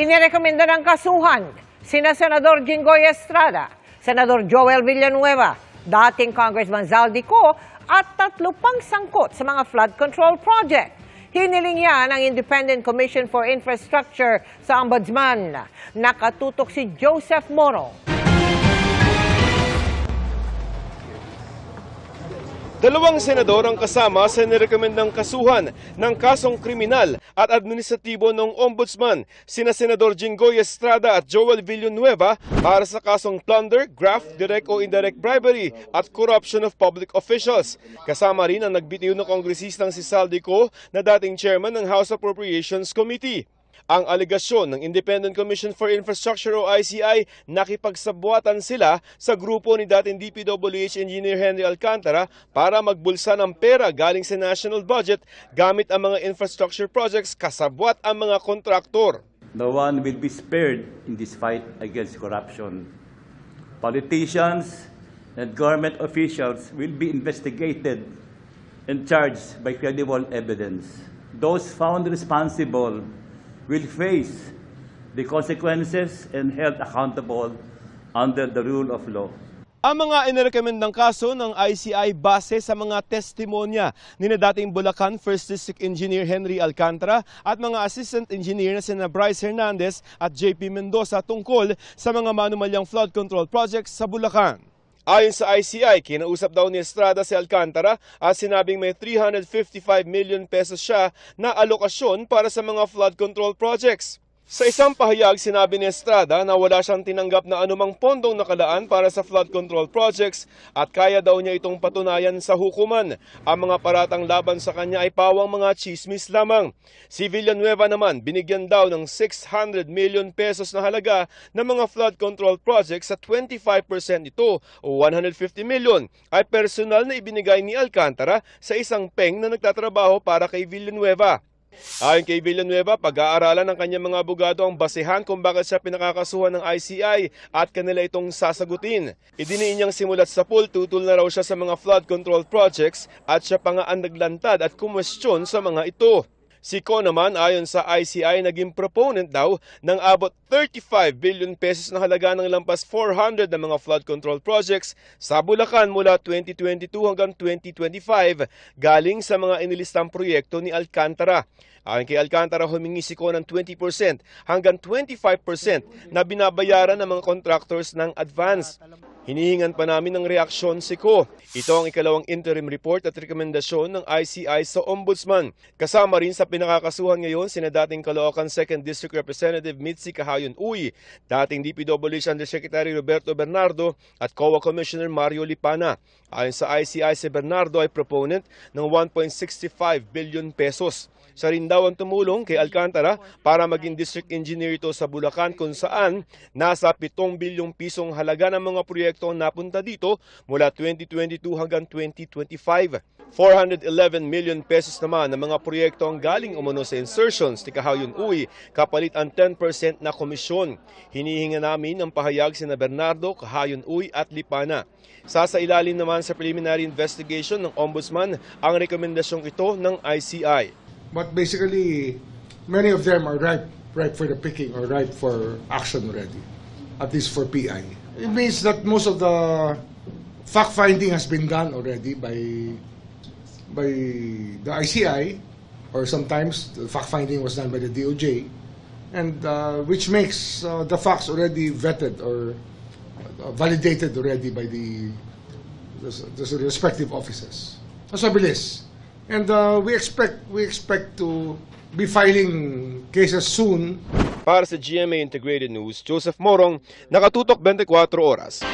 Inirekomenda ng kasuhan sina Senador Jinggoy Estrada, Senador Joel Villanueva, dating Congressman Zaldico at 3 pang sangkot sa mga flood control project. Hiniling yan ng Independent Commission for Infrastructure sa Ombudsman. Nakatutok si Joseph Moro. 2 senador ang kasama sa nirekomendang kasuhan ng kasong kriminal at administratibo ng Ombudsman, sina Senador Jinggoy Estrada at Joel Villanueva para sa kasong plunder, graft, direct o indirect bribery at corruption of public officials. Kasama rin ang nagbitiw na kongresistang si Zaldico na dating chairman ng House Appropriations Committee. Ang alegasyon ng Independent Commission for Infrastructure o ICI, nakipagsabwatan sila sa grupo ni dating DPWH Engineer Henry Alcantara para magbulsa ng pera galing sa national budget gamit ang mga infrastructure projects kasabwat ang mga kontraktor. No one will be spared in this fight against corruption. Politicians and government officials will be investigated and charged by credible evidence. Those found responsible will face the consequences and held accountable under the rule of law. Ang mga inirekomendang kaso ng ICI base sa mga testimonya ni dating Bulacan 1st District Engineer Henry Alcantara at mga assistant engineer na sina Bryce Hernandez at JP Mendoza tungkol sa mga manumalyang flood control projects sa Bulacan. Ayon sa ICI, kinausap daw ni Estrada si Alcantara at sinabing may 355 million pesos siya na alokasyon para sa mga flood control projects. Sa isang pahayag, sinabi ni Estrada na wala siyang tinanggap na anumang pondong nakalaan para sa flood control projects at kaya daw niya itong patunayan sa hukuman. Ang mga paratang laban sa kanya ay pawang mga chismis lamang. Si Villanueva naman, binigyan daw ng 600 million pesos na halaga ng mga flood control projects at 25% ito o 150 million ay personal na ibinigay ni Alcantara sa isang peng na nagtatrabaho para kay Villanueva. Ayon kay Villanueva, pag-aaralan ng kanyang mga abogado ang basehan kung bakit siya pinakakasuhan ng ICI at kanila itong sasagutin. Idiniin niyang simulat sa pool, tutol na raw siya sa mga flood control projects at siya pa nga ang naglantad at kumwestiyon sa mga ito. Si Ko naman, ayon sa ICI, naging proponent daw ng abot 35 billion pesos na halaga ng lampas 400 na mga flood control projects sa Bulacan mula 2022 hanggang 2025 galing sa mga inilistang proyekto ni Alcantara. Ayon kay Alcantara, humingi si Ko ng 20% hanggang 25% na binabayaran ng mga contractors ng advance. Hinihingan pa namin ng reaksyon si Ko. Ito ang ikalawang interim report at rekomendasyon ng ICI sa Ombudsman. Kasama rin sa pinakakasuhan ngayon sina dating Caloocan 2nd District Representative Mitzi Cahayon Uy, dating DPWH Undersecretary Roberto Bernardo at COA Commissioner Mario Lipana. Ayon sa ICI, si Bernardo ay proponent ng 1.65 billion pesos. Siya rin daw ang tumulong kay Alcantara para maging district engineer ito sa Bulacan kung saan nasa 7 bilyong pisong halaga ng mga proyekto napunta dito mula 2022 hanggang 2025. 411 million pesos naman ng mga proyekto ang galing umano sa insertions ni Cahayon Uy, kapalit ang 10% na komisyon. Hinihinga namin ang pahayag sina Bernardo, Cahayon Uy at Lipana. Sasailalim naman sa preliminary investigation ng Ombudsman ang rekomendasyong ito ng ICI. But basically, many of them are ripe for the picking or ripe for action already, at least for PI. It means that most of the fact-finding has been done already by the ICI, or sometimes the fact-finding was done by the DOJ, and which makes the facts already vetted or validated already by the respective offices. So, bilis. And we expect to be filing cases soon. Para sa GMA Integrated News, Joseph Morong, nakatutok 24 oras.